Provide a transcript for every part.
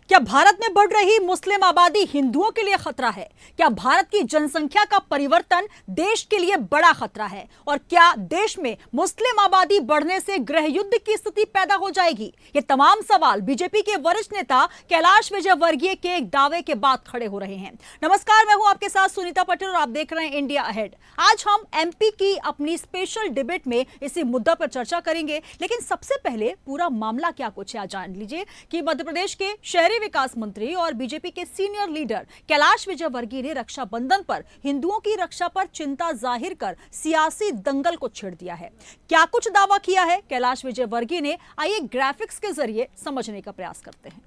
क्या भारत में बढ़ रही मुस्लिम आबादी हिंदुओं के लिए खतरा है? क्या भारत की जनसंख्या का परिवर्तन देश के लिए बड़ा खतरा है? और क्या देश में मुस्लिम आबादी बढ़ने से गृह युद्ध की स्थिति पैदा हो जाएगी? ये तमाम सवाल बीजेपी के वरिष्ठ नेता कैलाश विजयवर्गीय के एक दावे के बाद खड़े हो रहे हैं। नमस्कार, मैं हूं आपके साथ सुनीता पटेल और आप देख रहे हैं इंडिया अहेड। आज हम एमपी की अपनी स्पेशल डिबेट में इसी मुद्दा पर चर्चा करेंगे, लेकिन सबसे पहले पूरा मामला क्या कुछ है जान लीजिए कि मध्य प्रदेश के शहरी विकास मंत्री और बीजेपी के सीनियर लीडर कैलाश विजयवर्गीय ने रक्षाबंधन पर हिंदुओं की रक्षा पर चिंता जाहिर कर सियासी दंगल को छेड़ दिया है। क्या कुछ दावा किया है कैलाश विजयवर्गीय ने, आइए ग्राफिक्स के जरिए समझने का प्रयास करते हैं।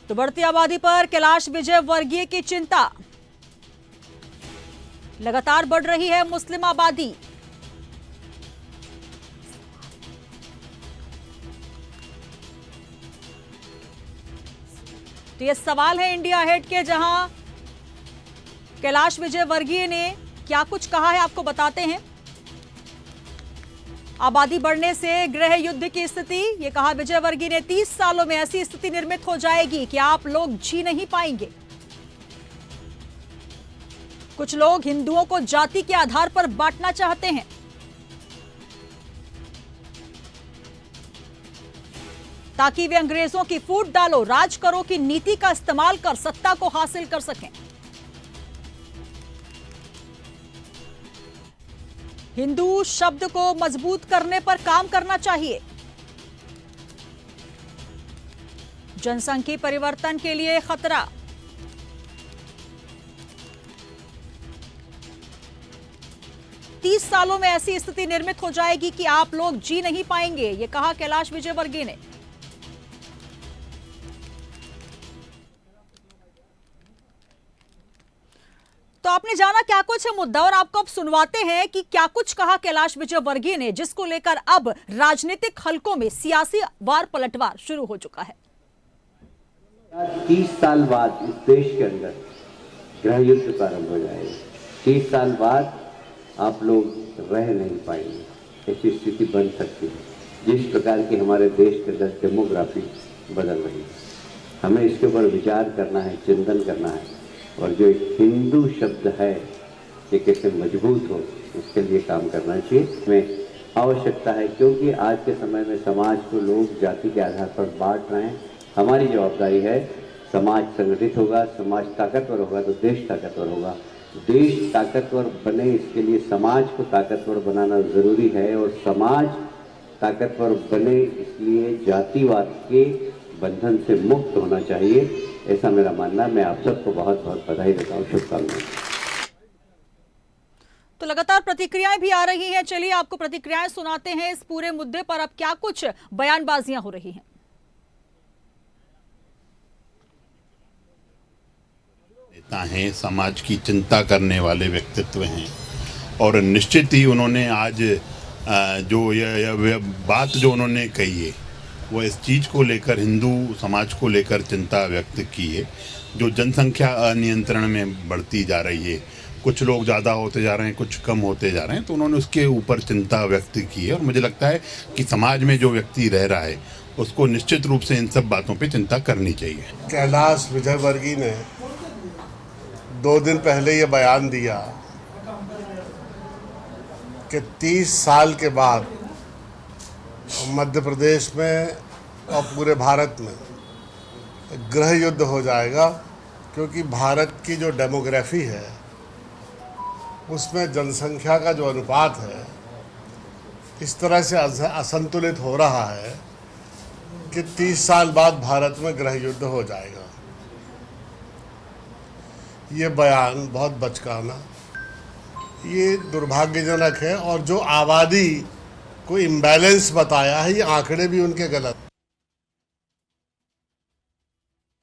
तो बढ़ती आबादी पर कैलाश विजयवर्गीय की चिंता, लगातार बढ़ रही है मुस्लिम आबादी। तो ये सवाल है इंडिया अहेड के, जहां कैलाश विजयवर्गीय ने क्या कुछ कहा है आपको बताते हैं। आबादी बढ़ने से गृह युद्ध की स्थिति, ये कहा विजयवर्गीय ने, 30 सालों में ऐसी स्थिति निर्मित हो जाएगी कि आप लोग जी नहीं पाएंगे। कुछ लोग हिंदुओं को जाति के आधार पर बांटना चाहते हैं। ताकि वे अंग्रेजों की फूट डालो राज करो की नीति का इस्तेमाल कर सत्ता को हासिल कर सकें। हिंदू शब्द को मजबूत करने पर काम करना चाहिए। जनसंख्या परिवर्तन के लिए खतरा। तीस सालों में ऐसी स्थिति निर्मित हो जाएगी कि आप लोग जी नहीं पाएंगे, यह कहा कैलाश विजयवर्गीय ने। तो आपने जाना क्या कुछ है मुद्दा, और आपको अब सुनवाते हैं कि क्या कुछ कहा कैलाश विजयवर्गीय ने, जिसको लेकर अब राजनीतिक हलकों में सियासी वार पलटवार शुरू हो चुका है। 30 साल बाद इस देश के अंदर गृह युद्ध प्रारंभ हो जाएगा। 30 साल बाद आप लोग रह नहीं पाएंगे, ऐसी स्थिति बन सकती है। जिस प्रकार की हमारे देश के अंदर डेमोग्राफी बदल रही है, हमें इसके ऊपर विचार करना है, चिंतन करना है, और जो एक हिंदू शब्द है ये कैसे मजबूत हो, उसके लिए काम करना चाहिए। हमें आवश्यकता है, क्योंकि आज के समय में समाज को लोग जाति के आधार पर बांट रहे हैं। हमारी जवाबदारी है, समाज संगठित होगा, समाज ताकतवर होगा तो देश ताकतवर होगा। देश ताकतवर बने, इसके लिए समाज को ताकतवर बनाना ज़रूरी है, और समाज ताकतवर बने इसलिए जातिवाद के बंधन से मुक्त होना चाहिए, ऐसा मेरा मानना। मैं आप सबको बहुत बहुत बधाई देता हूँ, शुभकामनाएं। तो लगातार प्रतिक्रियाएं भी आ रही हैं, चलिए आपको प्रतिक्रियाएं सुनाते हैं इस पूरे मुद्दे पर। अब क्या कुछ बयानबाजियां हो रही हैं। नेता हैं, समाज की चिंता करने वाले व्यक्तित्व हैं, और निश्चित ही उन्होंने आज जो यह बात जो उन्होंने कही है वो इस चीज़ को लेकर, हिंदू समाज को लेकर चिंता व्यक्त की है। जो जनसंख्या अनियंत्रण में बढ़ती जा रही है, कुछ लोग ज़्यादा होते जा रहे हैं, कुछ कम होते जा रहे हैं, तो उन्होंने उसके ऊपर चिंता व्यक्त की है। और मुझे लगता है कि समाज में जो व्यक्ति रह रहा है उसको निश्चित रूप से इन सब बातों पे चिंता करनी चाहिए। कैलाश विजयवर्गीय ने 2 दिन पहले ये बयान दिया कि 30 साल के बाद मध्य प्रदेश में और पूरे भारत में गृह युद्ध हो जाएगा, क्योंकि भारत की जो डेमोग्राफी है उसमें जनसंख्या का जो अनुपात है इस तरह से असंतुलित हो रहा है कि 30 साल बाद भारत में गृह युद्ध हो जाएगा। ये बयान बहुत बचकाना, ये दुर्भाग्यजनक है, और जो आबादी को इम्बैलेंस बताया है, ये आंकड़े भी उनके गलत।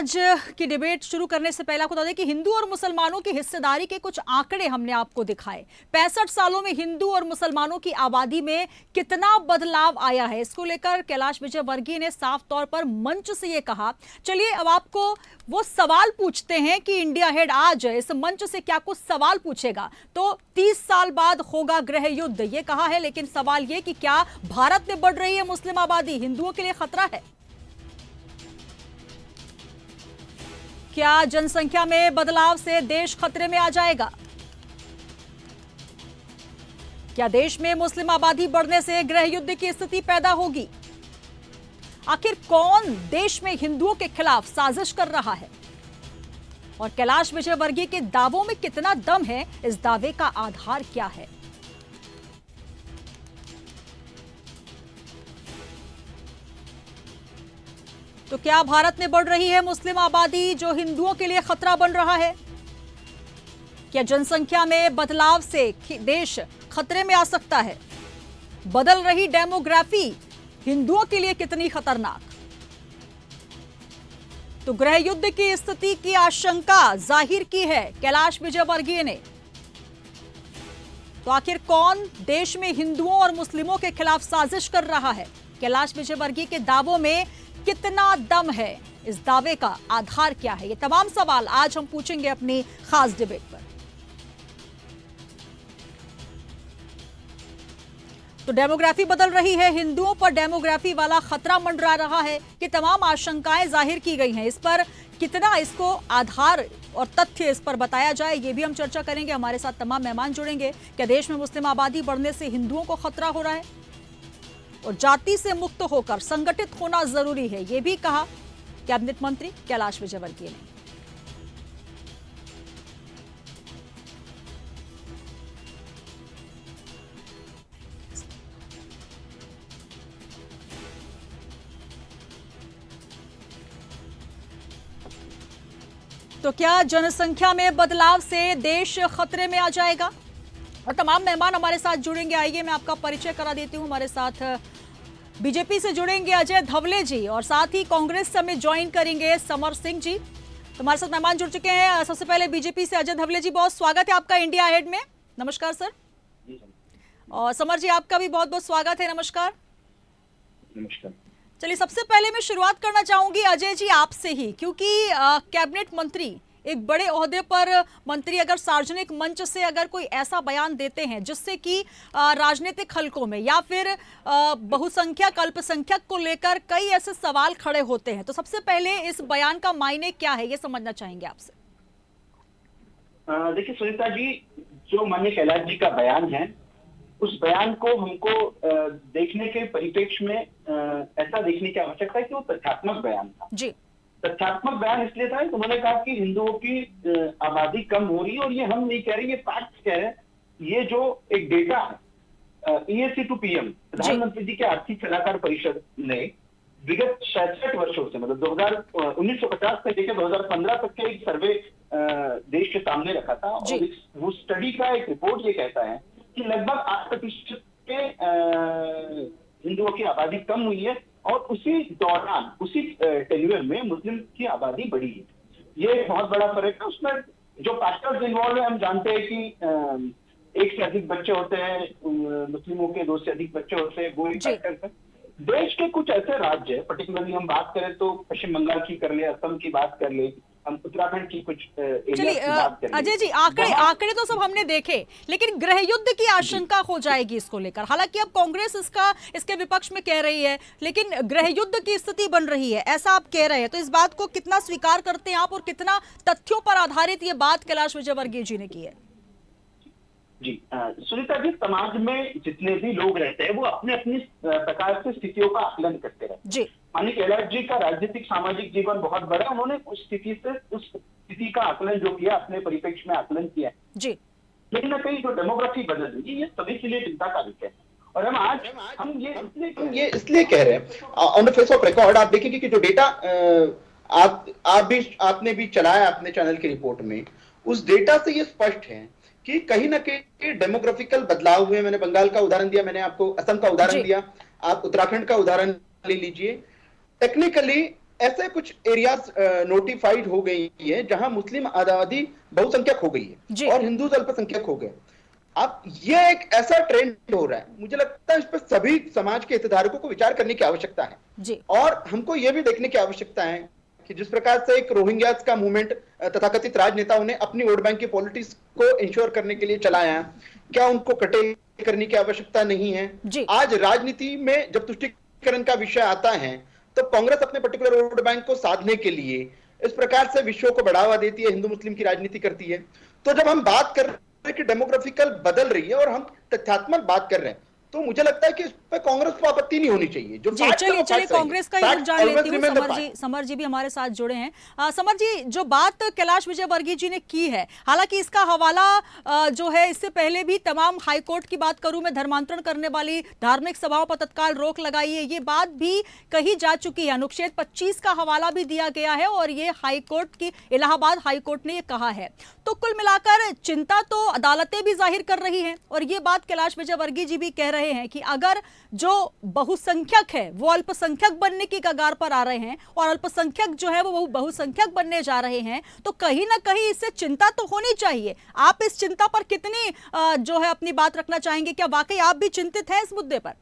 आज की डिबेट शुरू करने से पहले आपको बता दें कि हिंदू और मुसलमानों की हिस्सेदारी के कुछ आंकड़े हमने आपको दिखाए। 65 सालों में हिंदू और मुसलमानों की आबादी में कितना बदलाव आया है, इसको लेकर कैलाश विजयवर्गीय ने साफ तौर पर मंच से ये कहा। चलिए अब आपको वो सवाल पूछते हैं कि इंडिया हेड आज इस मंच से क्या कुछ सवाल पूछेगा। तो 30 साल बाद होगा गृह युद्ध ये कहा है, लेकिन सवाल ये कि क्या भारत में बढ़ रही है मुस्लिम आबादी हिंदुओं के लिए खतरा है? क्या जनसंख्या में बदलाव से देश खतरे में आ जाएगा? क्या देश में मुस्लिम आबादी बढ़ने से गृह युद्ध की स्थिति पैदा होगी? आखिर कौन देश में हिंदुओं के खिलाफ साजिश कर रहा है? और कैलाश विजयवर्गीय के दावों में कितना दम है, इस दावे का आधार क्या है? तो क्या भारत में बढ़ रही है मुस्लिम आबादी जो हिंदुओं के लिए खतरा बन रहा है? क्या जनसंख्या में बदलाव से देश खतरे में आ सकता है? बदल रही डेमोग्राफी हिंदुओं के लिए कितनी खतरनाक? तो गृह युद्ध की स्थिति की आशंका जाहिर की है कैलाश विजयवर्गीय ने। तो आखिर कौन देश में हिंदुओं और मुस्लिमों के खिलाफ साजिश कर रहा है? कैलाश विजयवर्गीय के दावों में कितना दम है? इस दावे का आधार क्या है? ये तमाम सवाल आज हम पूछेंगे अपनी खास डिबेट पर। तो डेमोग्राफी बदल रही है, हिंदुओं पर डेमोग्राफी वाला खतरा मंडरा रहा है कि तमाम आशंकाएं जाहिर की गई हैं। इस पर कितना इसको आधार और तथ्य इस पर बताया जाए, ये भी हम चर्चा करेंगे। हमारे साथ तमाम मेहमान जुड़ेंगे। क्या देश में मुस्लिम आबादी बढ़ने से हिंदुओं को खतरा हो रहा है और जाति से मुक्त होकर संगठित होना जरूरी है, यह भी कहा कैबिनेट मंत्री कैलाश विजयवर्गीय ने। तो क्या जनसंख्या में बदलाव से देश खतरे में आ जाएगा? और तमाम मेहमान हमारे साथ जुड़ेंगे। आइए मैं आपका परिचय करा देती हूं। हमारे साथ बीजेपी से जुड़ेंगे अजय धवले जी और साथ ही कांग्रेस से हमें ज्वाइन करेंगे समर सिंह जी। तो हमारे साथ मेहमान जुड़ चुके हैं। सबसे पहले बीजेपी से अजय धवले जी, बहुत स्वागत है आपका इंडिया हेड में। नमस्कार सर। और समर जी आपका भी बहुत बहुत स्वागत है। नमस्कार। नमस्कार। चलिए सबसे पहले मैं शुरुआत करना चाहूंगी अजय जी आपसे ही, क्योंकि कैबिनेट मंत्री एक बड़े ओहदे पर मंत्री अगर सार्वजनिक मंच से अगर कोई ऐसा बयान देते हैं जिससे कि राजनीतिक हलकों में या फिर बहुसंख्यक अल्पसंख्यक को लेकर कई ऐसे सवाल खड़े होते हैं, तो सबसे पहले इस बयान का मायने क्या है ये समझना चाहेंगे आपसे। देखिए सुनीता जी, जो माननीय कैलाश जी का बयान है उस बयान को हमको देखने के परिप्रेक्ष्य में ऐसा देखने की आवश्यकता है कि वो तथ्यात्मक बयान था जी। तथ्यात्मक बयान इसलिए था कि उन्होंने कहा कि हिंदुओं की आबादी कम हो रही है, और ये हम नहीं कह रहे, ये फैक्ट कह रहे हैं। ये जो एक डेटा है EAC टू PM प्रधानमंत्री जी के आर्थिक सलाहकार परिषद ने विगत 66 वर्षों से, मतलब 1950 से लेकर 2015 तक के एक सर्वे देश के सामने रखा था, और वो स्टडी का एक रिपोर्ट ये कहता है कि लगभग 8% के हिंदुओं की आबादी कम हुई है, और उसी दौरान उसी टेन्यूर में मुस्लिम की आबादी बढ़ी है। ये एक बहुत बड़ा फर्क है। उसमें जो फैक्टर्स इन्वॉल्व है, हम जानते हैं कि एक से अधिक बच्चे होते हैं, मुस्लिमों के 2 से अधिक बच्चे होते हैं, वो एक फैक्टर है। देश के कुछ ऐसे राज्य है, पर्टिकुलरली हम बात करें तो पश्चिम बंगाल की कर ले, असम की बात कर ले, हम उत्तराखंड की कुछ अजय जी आंकड़े तो सब हमने देखे, लेकिन गृह युद्ध की आशंका हो जाएगी इसको लेकर। हालांकि अब कांग्रेस इसके विपक्ष में कह रही है, लेकिन गृह युद्ध की स्थिति बन रही है ऐसा आप कह रहे हैं। तो इस बात को कितना स्वीकार करते हैं आप, और कितना तथ्यों पर आधारित ये बात कैलाश विजयवर्गीय जी ने की है? जी सुनीता जी, समाज में जितने भी लोग रहते हैं वो अपने अपनी प्रकार से स्थितियों का आकलन करते रहते हैं। माननीय कैलाश जी का राजनीतिक सामाजिक जीवन बहुत बड़ा है, उन्होंने उस स्थिति का आकलन जो किया, अपने परिप्रेक्ष्य में आकलन किया जी। लेकिन कहीं जो डेमोग्राफी बदल रही है, ये सभी के लिए चिंता का विषय है। और हम ये इसलिए कह रहे हैं, on the face of record आप देखेंगे कि जो डेटा आपने भी चलाया अपने चैनल की रिपोर्ट में, उस डेटा से ये स्पष्ट है कि कहीं ना कहीं डेमोग्राफिकल बदलाव हुए। मैंने बंगाल का उदाहरण दिया, मैंने आपको असम का उदाहरण दिया, आप उत्तराखंड का उदाहरण ले लीजिए। टेक्निकली ऐसे कुछ एरियाज नोटिफाइड हो गई है जहां मुस्लिम आबादी बहुसंख्यक हो गई है और हिंदू अल्पसंख्यक हो गए। अब ये एक ऐसा ट्रेंड हो रहा है, मुझे लगता है इस पर सभी समाज के हितधारकों को विचार करने की आवश्यकता है जी। और हमको ये भी देखने की आवश्यकता है कि जिस प्रकार से एक रोहिंग्यास का मूवमेंट तथाकथित राजनेताओं ने अपनी वोट बैंक की पॉलिटिक्स को इंश्योर करने के लिए चलाया, क्या उनको कटे करने की आवश्यकता नहीं है? आज राजनीति में जब तुष्टीकरण का विषय आता है तो कांग्रेस अपने पर्टिकुलर वोट बैंक को साधने के लिए इस प्रकार से विषयों को बढ़ावा देती है, हिंदू मुस्लिम की राजनीति करती है। तो जब हम बात कर रहे हैं कि डेमोग्राफिकल बदल रही है और हम तथ्यात्मक बात कर रहे हैं, तो मुझे लगता है कि इस पे कांग्रेस को आपत्ति नहीं होनी चाहिए। जो चलिए कांग्रेस का ही जान लेती हूँ। समर जी भी हमारे साथ जुड़े हैं। समर जी, जो बात कैलाश विजयवर्गीय जी ने की है, हालांकि इसका हवाला जो है इससे पहले भी तमाम हाईकोर्ट की बात करूं मैं, धर्मांतरण करने वाली धार्मिक सभाओं पर तत्काल रोक लगाई है, ये बात भी कही जा चुकी है। अनुच्छेद 25 का हवाला भी दिया गया है और ये हाईकोर्ट की, इलाहाबाद हाईकोर्ट ने ये कहा है। तो कुल मिलाकर चिंता तो अदालतें भी जाहिर कर रही हैं और ये बात कैलाश विजयवर्गीय जी भी कह रहे हैं कि अगर जो बहुसंख्यक है वो अल्पसंख्यक बनने की कगार पर आ रहे हैं और अल्पसंख्यक जो है वो बहुसंख्यक बनने जा रहे हैं, तो कहीं ना कहीं इससे चिंता तो होनी चाहिए। आप इस चिंता पर कितनी जो है अपनी बात रखना चाहेंगे? क्या वाकई आप भी चिंतित हैं इस मुद्दे पर?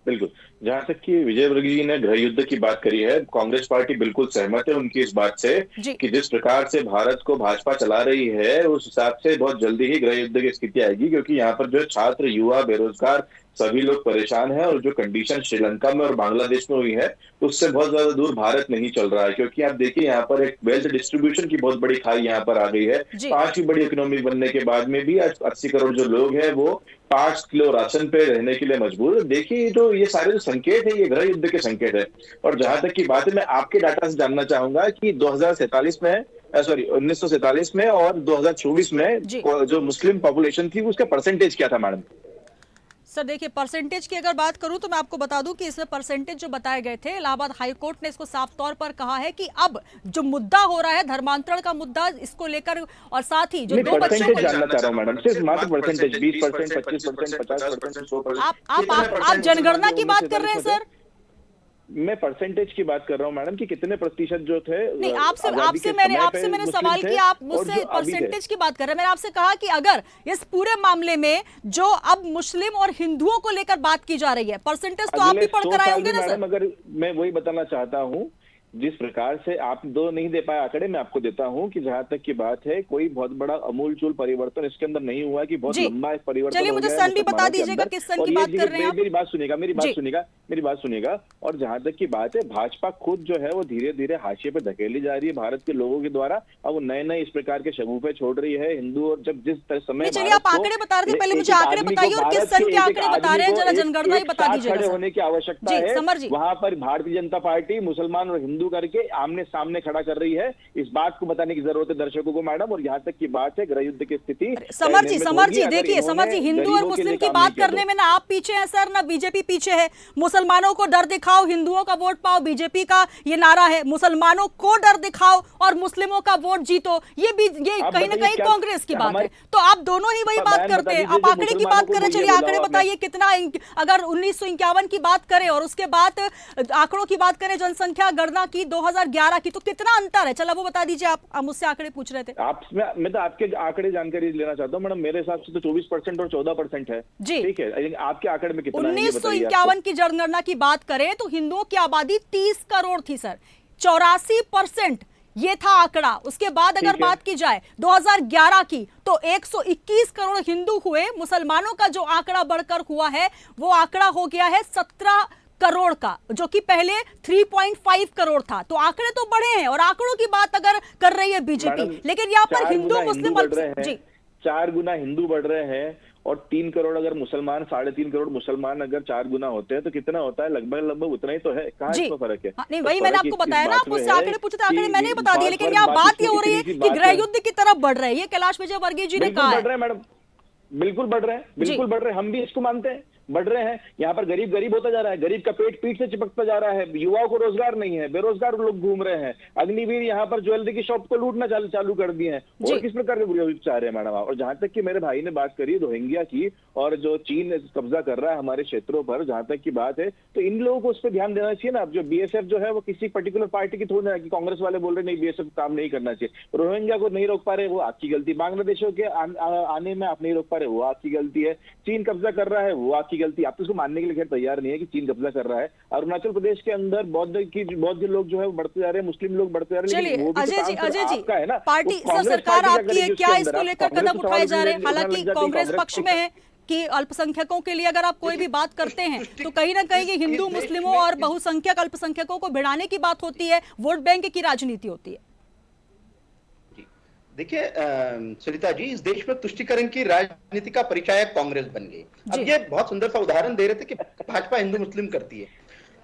बिल्कुल, जहां तक कि विजयवर्गीय जी ने गृह युद्ध की बात करी है, कांग्रेस पार्टी बिल्कुल सहमत है उनकी इस बात से कि जिस प्रकार से भारत को भाजपा चला रही है उस हिसाब से बहुत जल्दी ही गृह युद्ध की स्थिति आएगी, क्योंकि यहाँ पर जो छात्र, युवा, बेरोजगार सभी लोग परेशान हैं और जो कंडीशन श्रीलंका में और बांग्लादेश में हुई है उससे बहुत ज्यादा दूर भारत नहीं चल रहा है। क्योंकि आप देखिए यहाँ पर एक वेल्थ डिस्ट्रीब्यूशन की बहुत बड़ी खाई यहाँ पर आ गई है। 5वीं बड़ी इकोनॉमी बनने के बाद में भी आज 80 करोड़ जो लोग हैं वो 5 किलो राशन पे रहने के लिए मजबूर है। देखिए तो ये सारे जो संकेत है ये गृह युद्ध के संकेत है। और जहां तक की बात है, मैं आपके डाटा से जानना चाहूंगा कि 1947 में और 2024 में जो मुस्लिम पॉपुलेशन थी उसका परसेंटेज क्या था मैडम? सर देखिए, परसेंटेज की अगर बात करूं तो मैं आपको बता दूं कि इसमें परसेंटेज जो बताए गए थे, इलाहाबाद हाईकोर्ट ने इसको साफ तौर पर कहा है कि अब जो मुद्दा हो रहा है धर्मांतरण का मुद्दा, इसको लेकर और साथ ही जो 2 बच्चों को जानना चाह रहा हूं मैडम, सिर्फ मात्र परसेंटेज 20%, 25%, 50%, 100%। आप जनगणना की बात कर रहे हैं सर? मैं परसेंटेज की बात कर रहा हूं मैडम कि कितने प्रतिशत जो थे। नहीं, आपसे मैंने सवाल किया, आप मुझसे परसेंटेज की बात कर रहे हैं। मैंने आपसे कहा कि अगर इस पूरे मामले में जो अब मुस्लिम और हिंदुओं को लेकर बात की जा रही है, परसेंटेज तो आप भी पढ़कर आए होंगे ना सर? अगर मैं वही बताना चाहता हूँ, जिस प्रकार से आप दो नहीं दे पाए आंकड़े, मैं आपको देता हूं कि जहां तक की बात है कोई बहुत बड़ा अमूलचूल परिवर्तन इसके अंदर नहीं हुआ कि बहुत लंबा एक परिवर्तन। चलिए मुझे सन भी बता दीजिएगा किस सन की बात कर रहे हैं। मेरी बात सुनिएगा। और जहां तक की बात है, भाजपा खुद जो है वो धीरे धीरे हाशिए पे धकेली जा रही है भारत के लोगों के द्वारा। अब वो नए नए इस प्रकार के शगुफे छोड़ रही है हिंदू। और जब जिस समय, चलिए आप आंकड़े बता रहे थे, पहले मुझे आंकड़े बताइए और किस सन के आंकड़े बता रहे हैं, जरा जनगणना ही बता दीजिएगा। होने की आवश्यकता है। वहां पर भारतीय जनता पार्टी मुसलमान और हिंदू करके सामने खड़ा कर रही है। इस बात को बताने की जरूरत है दर्शकों को मैडम। और यहाँ तक की बात है गृह युद्ध की स्थिति। समर जी देखिए, समर जी, हिंदू और मुस्लिम की बात करने में ना आप पीछे हैं सर, ना बीजेपी पीछे है। मुसलमानों को डर दिखाओ, हिंदुओं का वोट पाओ, बीजेपी का ये नारा है। मुसलमानों को डर दिखाओ और मुस्लिमों का वोट जीतो, ये कहीं ना कहीं कांग्रेस की बात है। तो आप दोनों ही वही बात करते हैं। आप आंकड़े की बात करें, चलिए आंकड़े बताइए कितना, अगर 1951 की बात करें और उसके बाद आंकड़ों की बात करें, जनसंख्या गणना की 2011 की, तो कितना अंतर है? चलो वो बता दीजिए। आप मुझसे आंकड़े पूछ रहे थे। मैं तो आपके आंकड़े जानकारी लेना चाहता हूँ मैडम। मेरे हिसाब से तो 24% और 14% है जी। ठीक है, आपके आंकड़े में कितना? 1951 की जनगणना की बात करें तो हिंदुओं की आबादी 30 करोड़ थी सर, 84% ये था आंकड़ा। उसके बाद अगर बात की जाए 2011 की तो 121 करोड़ हिंदू हुए। मुसलमानों का जो आंकड़ा बढ़कर हुआ है वो आंकड़ा हो गया है 17 करोड़ का, जो कि पहले 3.5 करोड़ था। तो आंकड़े तो बढ़े हैं। और आंकड़ों की बात अगर कर रही है बीजेपी, लेकिन यहाँ पर हिंदू मुस्लिम जी 4 गुना हिंदू बढ़ रहे हैं और 3 करोड़ अगर मुसलमान, 3.5 करोड़ मुसलमान अगर 4 गुना होते हैं तो कितना होता है? लगभग उतना ही तो है। कहाँ इसमें फर्क है? नहीं, वही मैंने आपको बताया ना, आप मुझसे आंकड़े पूछे थे, आंकड़े मैंने बता दिए। लेकिन यहाँ बात ये हो रही है कि गृह युद्ध की तरफ बढ़ रहे हैं, ये कैलाश विजयवर्गीय जी ने कहा है। मैडम बिल्कुल बढ़ रहे हैं, बिल्कुल बढ़ रहे हैं। हम भी इसको मानते हैं। बढ़ रहे हैं। यहाँ पर गरीब गरीब होता जा रहा है, गरीब का पेट पीठ से चिपकता जा रहा है, युवाओं को रोजगार नहीं है, बेरोजगार लोग घूम रहे हैं, अग्निवीर यहाँ पर ज्वेलरी की शॉप को लूटना चालू कर दिए हैं। और किस प्रकार के बुरे चाह रहे हैं मैडम आप? और जहां तक कि मेरे भाई ने बात करी रोहिंग्या की और जो चीन कब्जा कर रहा है हमारे क्षेत्रों पर, जहां तक की बात है, तो इन लोगों को उस पर ध्यान देना चाहिए ना। अब जो बीएसएफ जो है वो किसी पर्टिकुलर पार्टी की थोड़ी ना, कि कांग्रेस वाले बोल रहे नहीं बीएसएफ काम नहीं करना चाहिए, रोहिंग्या को नहीं रोक पा रहे, वो आपकी गलती। बांग्लादेशों के आने में आप नहीं रोक पा रहे, वो आपकी गलती है। चीन कब्जा कर रहा है, वो आपकी गलती। आप तो उसको मानने के लिए खैर तैयार नहीं है कि चीन कब्जा कर रहा है। अरुणाचल प्रदेश के अंदर बौद्ध लोग जो है बढ़ते जा रहे हैं, मुस्लिम लोग बढ़ते जा रहे हैं। चलिए अजय जी पार्टी सरकार आपकी है, क्या इसको लेकर कदम उठाए जा रहे हैं? हालांकि कांग्रेस पक्ष में है कि अल्पसंख्यकों के लिए अगर आप कोई भी बात करते हैं तो कहीं ना कहीं हिंदू मुस्लिमों और बहुसंख्यक अल्पसंख्यकों को भिड़ाने की बात होती है, वोट बैंक की राजनीति होती है। देखिए सुनीता जी, इस देश में तुष्टीकरण की राजनीति का परिचायक कांग्रेस बन गई। अब ये बहुत सुंदर सा उदाहरण दे रहे थे कि भाजपा हिंदू मुस्लिम करती है।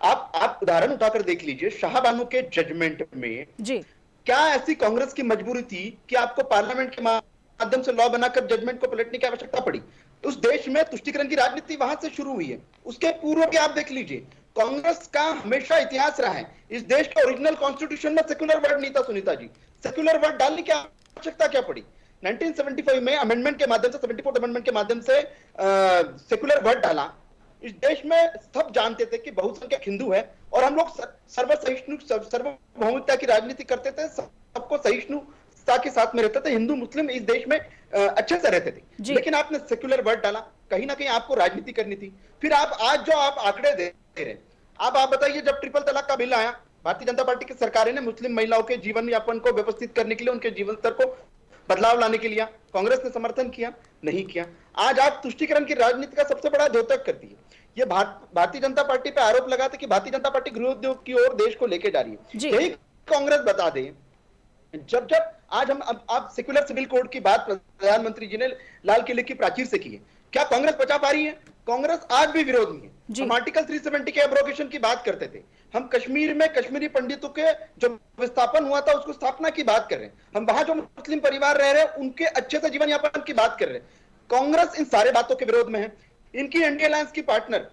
आप उदाहरण उठाकर देख लीजिए, शाहबानो के जजमेंट में जी क्या ऐसी कांग्रेस की मजबूरी थी कि आपको पार्लियामेंट के माध्यम से लॉ बनाकर जजमेंट को पलटने की आवश्यकता पड़ी? उस देश में तुष्टीकरण की राजनीति वहां से शुरू हुई है। उसके पूर्व के आप देख लीजिए, कांग्रेस का हमेशा इतिहास रहा है। इस देश के ओरिजिनल कॉन्स्टिट्यूशन में सेक्युलर वर्ड नहीं था सुनीता जी। सेक्युलर वर्ड डालने की आवश्यकता क्या पड़ी? 1975 में अमेंडमेंट के माध्यम से, 74th अमेंडमेंट के माध्यम से सेक्युलर वर्ड डाला। इस देश में सब जानते थे कि बहुसंख्यक हिंदू है और हम लोग सर्वसहिष्णु सार्वभौमिकता की राजनीति करते थे, सबको सहिष्णुता के साथ में रहते थे, हिंदू मुस्लिम इस देश में अच्छे से रहते थे। लेकिन आपने सेक्युलर वर्ड डाला, कहीं ना कहीं आपको राजनीति करनी थी। फिर आप आज जो आप आंकड़े दे रहे, आप बताइए, जब ट्रिपल तलाक का बिल आया, भारतीय जनता पार्टी की सरकार ने मुस्लिम महिलाओं के जीवन यापन को व्यवस्थित करने के लिए, उनके जीवन स्तर को बदलाव लाने के लिए कांग्रेस ने समर्थन किया? नहीं किया। आज आप तुष्टीकरण की राजनीति का सबसे बड़ा द्योतक करती है। ये भारतीय जनता पार्टी पे आरोप लगाते कि भारतीय जनता पार्टी गृह उद्योग की ओर देश को लेके जा रही है। यही कांग्रेस बता दे, जब आज आप सेक्युलर सिविल कोड की बात प्रधानमंत्री जी ने लाल किले की प्राचीर से की है, क्या कांग्रेस बचा पा रही है? कांग्रेस आज भी विरोध में है। हम आर्टिकल 370 के एब्रोगेशन की बात करते थे, हम कश्मीर में कश्मीरी पंडितों के जो विस्थापन हुआ था उसको स्थापना की बात कर रहे हैं, हम वहां जो मुस्लिम परिवार रह रहे हैं उनके अच्छे से जीवन यापन की बात कर रहे हैं। कांग्रेस इन सारे बातों के विरोध में है। इनकी इंडिया अलायंस की पार्टनर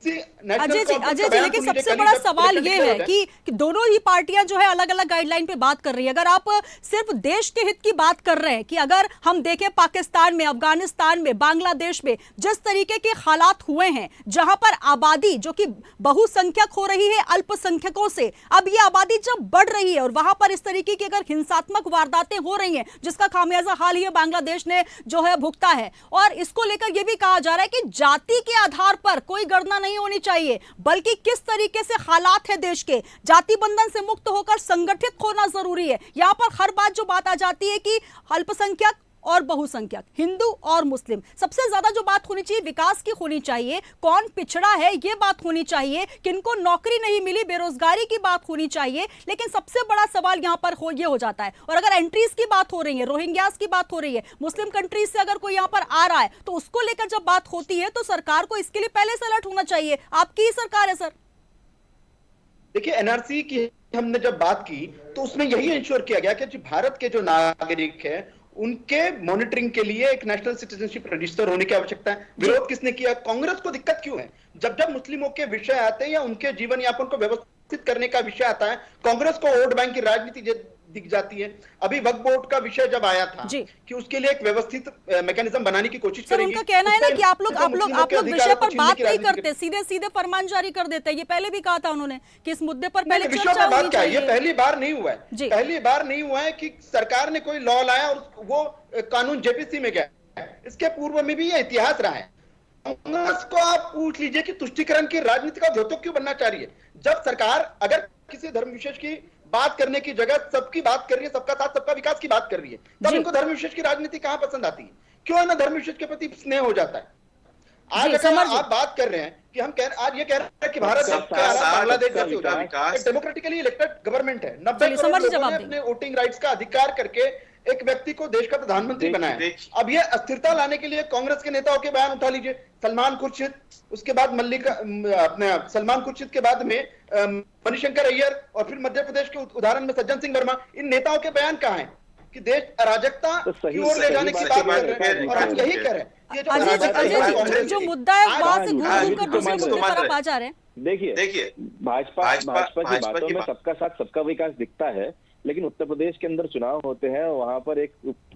अजय जी लेकिन सबसे बड़ा सवाल ये है कि दोनों ही पार्टियां जो है अलग अलग गाइडलाइन पे बात कर रही है। अगर आप सिर्फ देश के हित की बात कर रहे हैं कि अगर हम देखें पाकिस्तान में, अफगानिस्तान में, बांग्लादेश में जिस तरीके के हालात हुए हैं, जहां पर आबादी जो कि बहुसंख्यक हो रही है अल्पसंख्यकों से, अब ये आबादी जब बढ़ रही है और वहां पर इस तरीके की अगर हिंसात्मक वारदातें हो रही हैं जिसका खामियाजा हाल ही बांग्लादेश ने जो है भुगता है, और इसको लेकर यह भी कहा जा रहा है कि जाति के आधार पर कोई गणना नहीं होनी चाहिए, बल्कि किस तरीके से हालात है देश के, जाति बंधन से मुक्त होकर संगठित होना जरूरी है। यहां पर हर बात जो बात आ जाती है कि अल्पसंख्यक और बहुसंख्यक, हिंदू और मुस्लिम, सबसे ज्यादा जो बात होनी चाहिए विकास की होनी चाहिए, कौन पिछड़ा है ये बात होनी चाहिए, किनको नौकरी नहीं मिली, बेरोजगारी की बात होनी चाहिए। लेकिन सबसे बड़ा सवाल यहां पर ये हो जाता है, और अगर एंट्रीज की बात हो रही है, रोहिंग्यास की बात हो रही है, मुस्लिम कंट्रीज से अगर कोई यहां पर आ रहा है तो उसको लेकर जब बात होती है तो सरकार को इसके लिए पहले से अलर्ट होना चाहिए। आपकी ही सरकार है सर। देखिए, एनआरसी की हमने जब बात की तो उसमें यही इंश्योर किया गया कि भारत के जो नागरिक है उनके मॉनिटरिंग के लिए एक नेशनल सिटीजनशिप रजिस्टर होने की आवश्यकता है। विरोध किसने किया? कांग्रेस को दिक्कत क्यों है? जब मुस्लिमों के विषय आते हैं या उनके जीवन यापन को व्यवस्थित करने का विषय आता है, कांग्रेस को वोट बैंक की राजनीति दिख जाती है। अभी वक्फ बोर्ड का विषय जब आया था कि उसके लिए एक व्यवस्थित मैकेनिज्म बनाने की कोशिश करेंगे। उनका कहना है ना कि आप लोग विषय पर बात नहीं करते, सीधे फरमान जारी कर देते हैं। ये पहले भी कहा था उन्होंने कि इस मुद्दे पर पहले चर्चा होनी चाहिए। ये पहली बार नहीं हुआ है, पहली बार नहीं हुआ है कि सरकार ने कोई लॉ लाया और वो कानून जेपीसी में गया। इसके पूर्व में भी ये इतिहास रहा है। कांग्रेस को आप पूछ लीजिए कि तुष्टीकरण की राजनीति का द्योतक क्यों बनना चाह रही है? जब सरकार अगर किसी धर्म विशेष की बात करने की जगह सबकी बात कर रही है, सबका साथ सबका विकास की बात कर रही है, तब इनको धर्म विशेष की राजनीति कहां पसंद आती है? क्यों ना धर्म विशेष के प्रति स्नेह हो जाता है? आज अगर आप बात कर रहे हैं कि हम आज ये कह रहे हैं कि भारत बांग्लादेश जैसे हो जाए, एक डेमोक्रेटिकली इलेक्टेड गवर्नमेंट है, 90 करोड़ लोगों ने अपने वोटिंग राइट्स का अधिकार करके एक व्यक्ति को देश का प्रधानमंत्री बनाया। अब ये अस्थिरता लाने के लिए कांग्रेस के नेताओं के बयान उठा लीजिए, सलमान खुर्शीद, उसके बाद सलमान खुर्शीद के बाद में मणिशंकर अय्यर, और फिर मध्य प्रदेश के उदाहरण में सज्जन सिंह वर्मा। इन नेताओं के बयान कहां हैं? कि देश अराजकता की ओर ले जाने की बात कर रहे हैं, और हम यही कर रहे हैं। ये जो अजय जी, जो मुद्दा है वहां से घूम कर दूसरे मुद्दे पर आप आ जा रहे हैं। देखिए भाजपा की बातों में सबका साथ सबका विकास दिखता है, लेकिन उत्तर प्रदेश के अंदर चुनाव होते हैं, वहां पर एक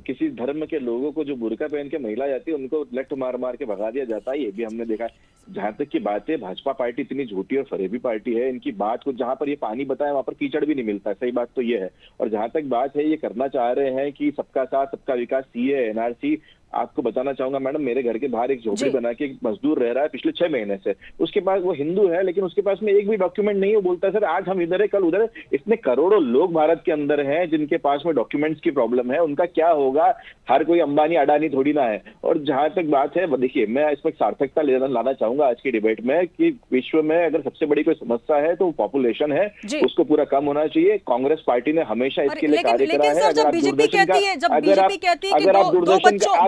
किसी धर्म के लोगों को जो बुर्का पहन के महिला जाती है उनको लठ मार मार के भगा दिया जाता है, ये भी हमने देखा है। जहां तक की बात है, भाजपा पार्टी इतनी झूठी और फरेबी पार्टी है, इनकी बात को जहां पर ये पानी बताया वहां पर कीचड़ भी नहीं मिलता है, सही बात तो ये है। और जहां तक बात है, ये करना चाह रहे हैं कि सबका साथ सबका विकास, सीए एनआरसी, आपको बताना चाहूंगा मैडम, मेरे घर के बाहर एक झोपड़ी बना के एक मजदूर रह रहा है पिछले 6 महीने से। उसके पास, वो हिंदू है लेकिन उसके पास में एक भी डॉक्यूमेंट नहीं है। वो बोलता है सर आज हम इधर है कल उधर है। इतने करोड़ों लोग भारत के अंदर हैं जिनके पास में डॉक्यूमेंट्स की प्रॉब्लम है, उनका क्या होगा? हर कोई अंबानी अडानी थोड़ी ना है। और जहां तक बात है, देखिए मैं इसमें सार्थकता लाना चाहूंगा आज की डिबेट में कि विश्व में अगर सबसे बड़ी कोई समस्या है तो पॉपुलेशन है, उसको पूरा कम होना चाहिए। कांग्रेस पार्टी ने हमेशा इसके लिए कार्य करा है। जब बीजेपी कहती है कि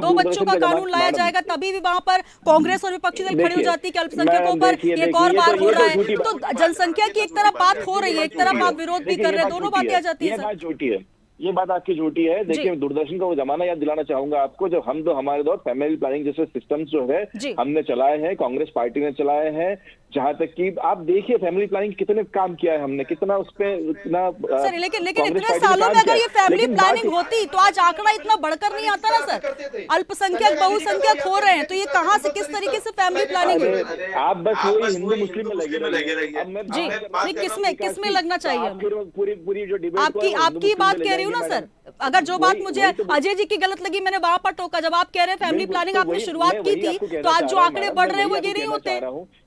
दो बच्चों का कानून लाया जाएगा, तभी भी वहां पर कांग्रेस और विपक्षी दल खड़ी हो जाती है कि अल्पसंख्यकों पर एक और वार हो रहा है। तो जनसंख्या की एक तरफ बात हो रही है, एक तरफ आप विरोध भी कर रहे हैं, दोनों बातें आ जाती है। ये बात आपकी झूठी है। देखिए दूरदर्शन का वो जमाना याद दिलाना चाहूंगा आपको, जब हम तो हमारे दौर फैमिली प्लानिंग जैसे सिस्टम्स जो है हमने चलाए हैं, कांग्रेस पार्टी ने चलाए हैं। जहां तक कि आप देखिए फैमिली प्लानिंग कितने काम किया है हमने, कितना उस पे इतना सर, लेकिन इतने सालों में अगर ये फैमिली प्लानिंग होती तो आज आंकड़ा इतना बढ़कर नहीं आता ना सर। अल्पसंख्यक बहुसंख्यक हो रहे हैं, तो ये कहाँ से किस तरीके से फैमिली प्लानिंग? आप बस वही हिंदू मुस्लिम में लगे रहिए। किसमें लगना चाहिए? पूरी जो डिबेट आपकी बात कह रही हूँ ना सर। अगर जो बात मुझे अजय जी की गलत लगी, मैंने वहां पर टोका। जब आप कह रहे हैं फैमिली प्लानिंग आपने शुरुआत की थी, तो आज जो आंकड़े बढ़ रहे हैं वो ये नहीं होते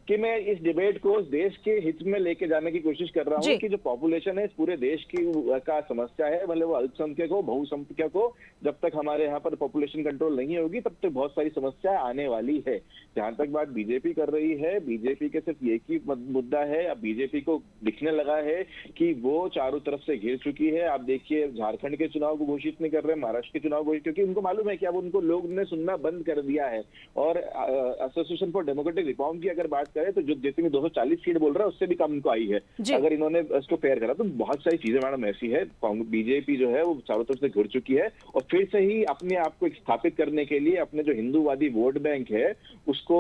कि मैं इस डिबेट को देश के हित में लेके जाने की कोशिश कर रहा हूँ कि जो पॉपुलेशन है इस पूरे देश की का समस्या है, मतलब वो अल्पसंख्यक हो बहुसंख्यक हो, जब तक हमारे यहाँ पर पॉपुलेशन कंट्रोल नहीं होगी तब तक बहुत सारी समस्या आने वाली है। जहां तक बात बीजेपी कर रही है, बीजेपी के सिर्फ एक ही मुद्दा है। अब बीजेपी को दिखने लगा है कि वो चारों तरफ से घिर चुकी है। आप देखिए झारखंड के चुनाव को घोषित नहीं कर रहे, महाराष्ट्र के चुनाव को, क्योंकि उनको मालूम है कि अब उनको लोग ने सुनना बंद कर दिया है। और एसोसिएशन फॉर डेमोक्रेटिक रिफॉर्म की अगर बात करें तो जो जितनी 240 सीट बोल रहा है उससे भी कम इनको आई है। अगर इन्होंने इसको पेयर करा तो बहुत सारी चीजें मैडम ऐसी है, बीजेपी जो है वो चारों तरफ से घिर चुकी है। और फिर से ही अपने आप को स्थापित करने के लिए, अपने जो हिंदूवादी वोट बैंक है उसको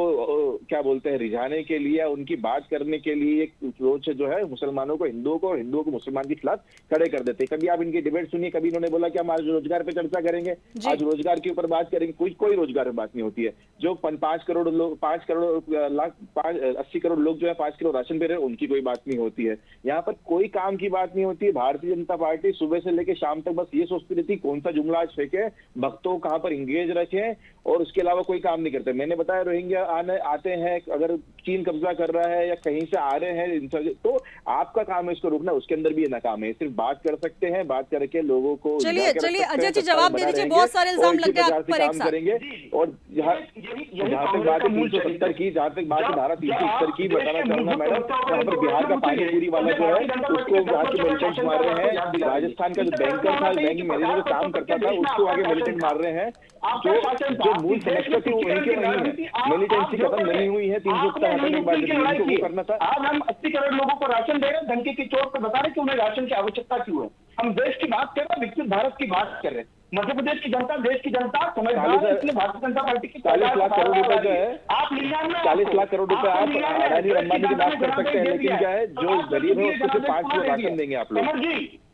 क्या बोलते हैं रिझाने के लिए, उनकी बात करने के लिए एक सोच जो है मुसलमानों को हिंदुओं को और हिंदुओं को मुसलमान के खिलाफ खड़े कर देते। कभी आप इनकी डिबेट सुनिए, कभी इन्होंने बोला कि हम आज रोजगार पे चर्चा करेंगे, आज रोजगार के ऊपर बात करेंगे, कोई रोजगार पे बात नहीं होती है। जो 5 करोड़ लोग 5 करोड़ लाख 80 करोड़ लोग जो है 5 किलो राशन पे रहे, उनकी कोई बात नहीं होती है। यहाँ पर कोई काम की बात नहीं होती है। भारतीय जनता पार्टी सुबह से लेकर शाम तक बस ये सोचती रहती कौन सा जुमला आज फेंके, भक्तों को कहाँ पर इंगेज रखें, और उसके अलावा कोई काम नहीं करते। मैंने बताया रोहिंग्या आते हैं, अगर चीन कब्जा कर रहा है या कहीं से आ रहे हैं, तो आपका काम है इसको रोकना, उसके अंदर भी ये नाकाम है। सिर्फ बात कर सकते हैं, बात करके लोगों को चलिए अजय जी जवाब दे दीजिए, बहुत सारे इल्जाम लग गए आप पर एक साथ करेंगे। और जहाँ तक बात है 370 की, जहाँ तक बात है धारा 370 की, बताना चाहूंगा मैडम, यहाँ पर बिहार का पानीपुरी वाला जो है उसको वहाँ के मिलिटेंट्स मार रहे हैं। राजस्थान का जो बैंकर था, बैंक मैनेजर जो काम करता था, उसको आगे मिलिटेंट मार रहे हैं। जो मूल समस्या थी वो वहीं के वहीं है, मिलिटेंसी खत्म नहीं हुई है। 370 हटाने के बाद वो करना था। आज हम 80 करोड़ लोगों को राशन दे रहे हैं, धमकी की चोट पर बता रहे कि उन्हें राशन की आवश्यकता क्यों है। हम देश की बात कर रहे हैं, विकसित भारत की बात कर रहे हैं। मध्य प्रदेश की जनता, देश की जनता समझदार है, इसलिए भारतीय जनता पार्टी की 40 लाख करोड़ रुपए जो है, आप 40 लाख करोड़ रुपए आप अडानी और अंबानी की बात कर सकते हैं, लेकिन क्या है जो गरीब है उसको सिर्फ 5 किलो राशन देंगे आप लोग।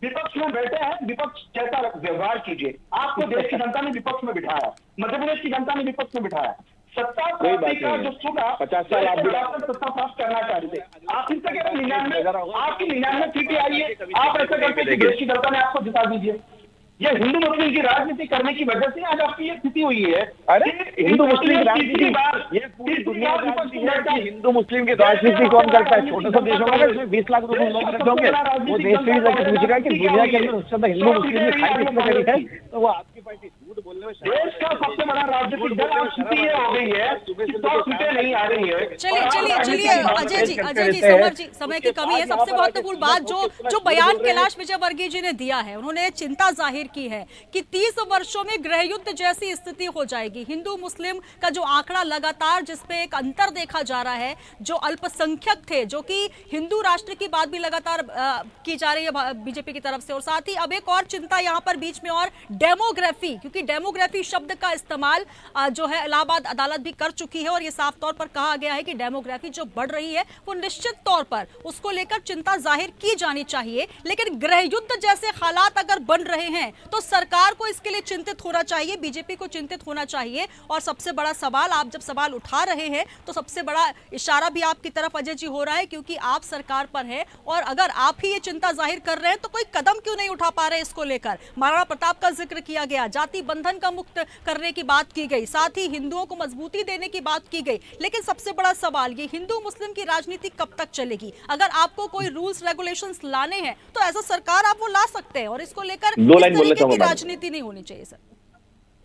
विपक्ष में बैठे हैं, विपक्ष जैसा व्यवहार कीजिए। आपको देश की जनता ने विपक्ष में बिठाया, मध्य प्रदेश की जनता ने विपक्ष में बिठाया। सत्ता प्राप्ति का जो सुख 50 साल आप सत्ता प्राप्त करना चाहते थे, आप इस तरह 99 आपकी 99 सीटें आई है, आप ऐसा करते देश की जनता ने आपको जिता दीजिए। ये हिंदू मुस्लिम की राजनीति करने की वजह से आज आपकी ये स्थिति हुई है। अरे हिंदू मुस्लिम की राजनीति, ये पूरी दुनिया की हिंदू मुस्लिम की राजनीति कौन करता है? छोटे से देशों में इसमें 20 लाख लोग रख दोगे, वो देश से ही पूछेगा कि दुनिया के अंदर उससे हिंदू मुस्लिम की खाई किसने करी है, तो वो आपकी पार्टी झूठ बोलने में देश का सबसे बड़ा राजनीतिक दल अब स्थिति ये हो गई है कि 100 सीटें नहीं आ रही है। चलिए अजय जी समर जी, समय की कमी है। सबसे महत्वपूर्ण बात जो बयान कैलाश विजयवर्गीय जी ने दिया है, उन्होंने चिंता जाहिर जाहिर की है कि 30 वर्षों में गृह युद्ध जैसी स्थिति हो जाएगी। हिंदू मुस्लिम का जो आंकड़ा लगातार जिसपे एक अंतर देखा जा रहा है, जो अल्पसंख्यक थे, जो कि हिंदू राष्ट्र की बात भी लगातार की जा रही है बीजेपी की तरफ से, और साथ ही अब एक और चिंता यहाँ पर बीच में और डेमोग्राफी, क्योंकि डेमोग्राफी शब्द का इस्तेमाल जो है इलाहाबाद अदालत भी कर चुकी है और ये साफ तौर पर कहा गया है कि डेमोग्राफी जो बढ़ रही है वो निश्चित तौर पर उसको लेकर चिंता जाहिर की जानी चाहिए। लेकिन गृह युद्ध जैसे हालात अगर बन रहे हैं तो सरकार को इसके लिए चिंतित होना चाहिए, बीजेपी को चिंतित होना चाहिए। और सबसे बड़ा सवाल, आप जब सवाल उठा रहे हैं तो सबसे बड़ा इशारा भी आपकी तरफ अजय जी हो रहा है, क्योंकि आप सरकार पर है और अगर आप ही ये चिंता जाहिर कर रहे हैं तो कोई कदम क्यों नहीं उठा पा रहे इसको लेकर। महाराणा प्रताप का जिक्र किया गया, जाति बंधन का मुक्त करने की बात की गई, साथ ही हिंदुओं को मजबूती देने की बात की गई, लेकिन सबसे बड़ा सवाल ये हिंदू मुस्लिम की राजनीति कब तक चलेगी। अगर आपको कोई रूल्स रेगुलेशंस लाने हैं तो एज अ सरकार आप वो ला सकते हैं और इसको लेकर इस तरीके की राजनीति नहीं होनी चाहिए सर।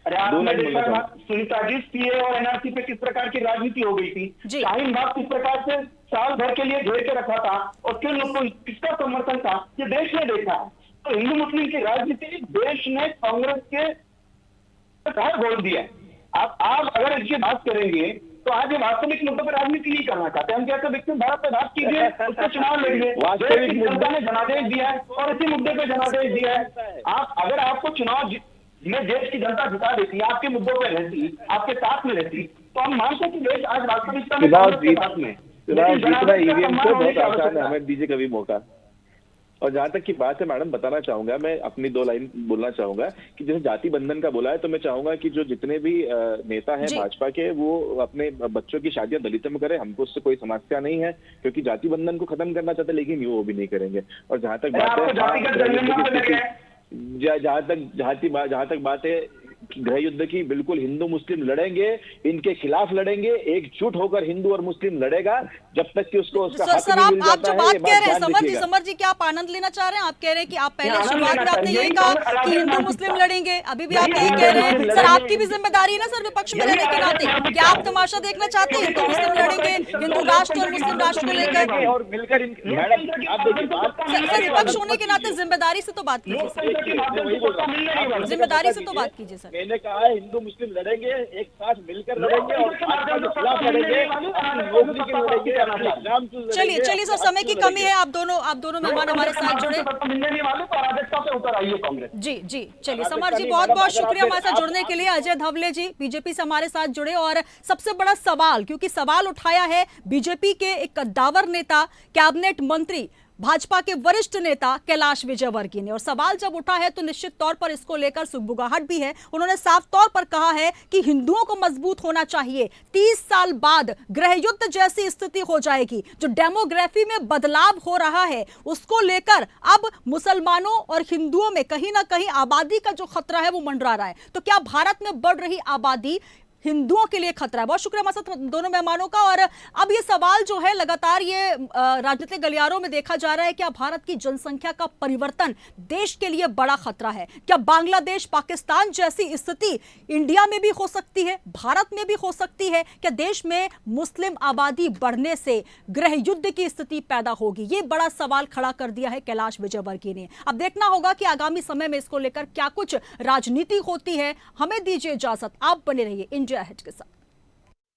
अरे आपने देखा सुनीता जी, सीए और एनआरसी पे किस प्रकार की राजनीति हो गई थी, शाहीन बाग किस प्रकार से साल भर के लिए घेर के रखा था और किन लोगों को किसका समर्थन था, ये देश ने देखा। तो हिंदू मुस्लिम की राजनीति देश ने कांग्रेस के बाहर बोल दिया है। आप अगर इसकी बात करेंगे तो आज ये वास्तविक मुद्दों पर राजनीति नहीं करना चाहते। हम कहते देखते भारत पे बात कीजिए, उसका चुनाव लड़िए, जनता ने जनादेश दिया है और इसी मुद्दे पे जनादेश दिया है। आप अगर आपको चुनाव में देश की जनता जिता देती, आपके मुद्दों पे रहती, आपके साथ में रहती, तो हम मानते कि देश आज वास्तविकता में ईवीएम को बहुत आसान है, हमें दीजिए कभी मौका। और जहां तक की बात है मैडम, बताना चाहूंगा, मैं अपनी 2 लाइन बोलना चाहूंगा कि जैसे जाति बंधन का बोला है, तो मैं चाहूंगा कि जो जितने भी नेता हैं भाजपा के, वो अपने बच्चों की शादियां दलितों में करें, हमको उससे कोई समस्या नहीं है, क्योंकि जाति बंधन को खत्म करना चाहते, लेकिन वो भी नहीं करेंगे। और जहां तक बात है गृह युद्ध की, बिल्कुल हिंदू मुस्लिम लड़ेंगे, इनके खिलाफ लड़ेंगे, एकजुट होकर हिंदू और मुस्लिम लड़ेगा जब तक कि उसको उसका हक नहीं मिल जाता है। आप जो बात कह रहे हैं समर जी, क्या आप आनंद लेना चाह रहे हैं? आप कह रहे हैं कि आप पहले शुरुआत में आपने यही कहा कि हिंदू मुस्लिम लड़ेंगे, अभी भी आप यही कह रहे हैं। सर आपकी भी जिम्मेदारी है ना सर विपक्ष में रहने के नाते, क्या आप तमाशा देखना चाहते हैं हिंदू मुस्लिम लड़ेंगे, हिंदू राष्ट्र और मुस्लिम राष्ट्र को लेकर? और मिलकर सर विपक्ष होने के नाते जिम्मेदारी से तो बात कीजिए सर, जिम्मेदारी से तो बात कीजिए सर। मैंने कहा है हिंदू मुस्लिम लड़ेंगे, एक साथ मिलकर लड़ेंगे और भाजपा के खिलाफ लड़ेंगे, नौकरी के लड़ेंगे। चलिए सर, समय की कमी है, आप दोनों मेहमान हमारे साथ जुड़े। जी चलिए समर जी, बहुत बहुत शुक्रिया हमारे साथ जुड़ने के लिए। अजय धवले जी बीजेपी से हमारे साथ जुड़े और सबसे बड़ा सवाल, क्योंकि सवाल उठाया है बीजेपी के एक कद्दावर नेता, कैबिनेट मंत्री, भाजपा के वरिष्ठ नेता कैलाश विजयवर्गीय ने, और सवाल जब उठा है तो निश्चित तौर पर इसको लेकर सुगबुगाहट भी है। उन्होंने साफ तौर पर कहा है कि हिंदुओं को मजबूत होना चाहिए, 30 साल बाद गृह युद्ध जैसी स्थिति हो जाएगी। जो डेमोग्राफी में बदलाव हो रहा है उसको लेकर अब मुसलमानों और हिंदुओं में कहीं ना कहीं आबादी का जो खतरा है वो मंडरा रहा है। तो क्या भारत में बढ़ रही आबादी हिंदुओं के लिए खतरा है? बहुत शुक्रिया हमारे साथ दोनों मेहमानों का। और अब ये सवाल जो है लगातार ये राजनीतिक गलियारों में देखा जा रहा है, क्या भारत की जनसंख्या का परिवर्तन देश के लिए बड़ा खतरा है? क्या बांग्लादेश पाकिस्तान जैसी स्थिति इंडिया में भी हो सकती है, भारत में भी हो सकती है? क्या देश में मुस्लिम आबादी बढ़ने से गृह युद्ध की स्थिति पैदा होगी? ये बड़ा सवाल खड़ा कर दिया है कैलाश विजयवर्गीय ने। अब देखना होगा कि आगामी समय में इसको लेकर क्या कुछ राजनीति होती है। हमें दीजिए इजाजत, आप बने रहिए इंडिया अहेड के साथ।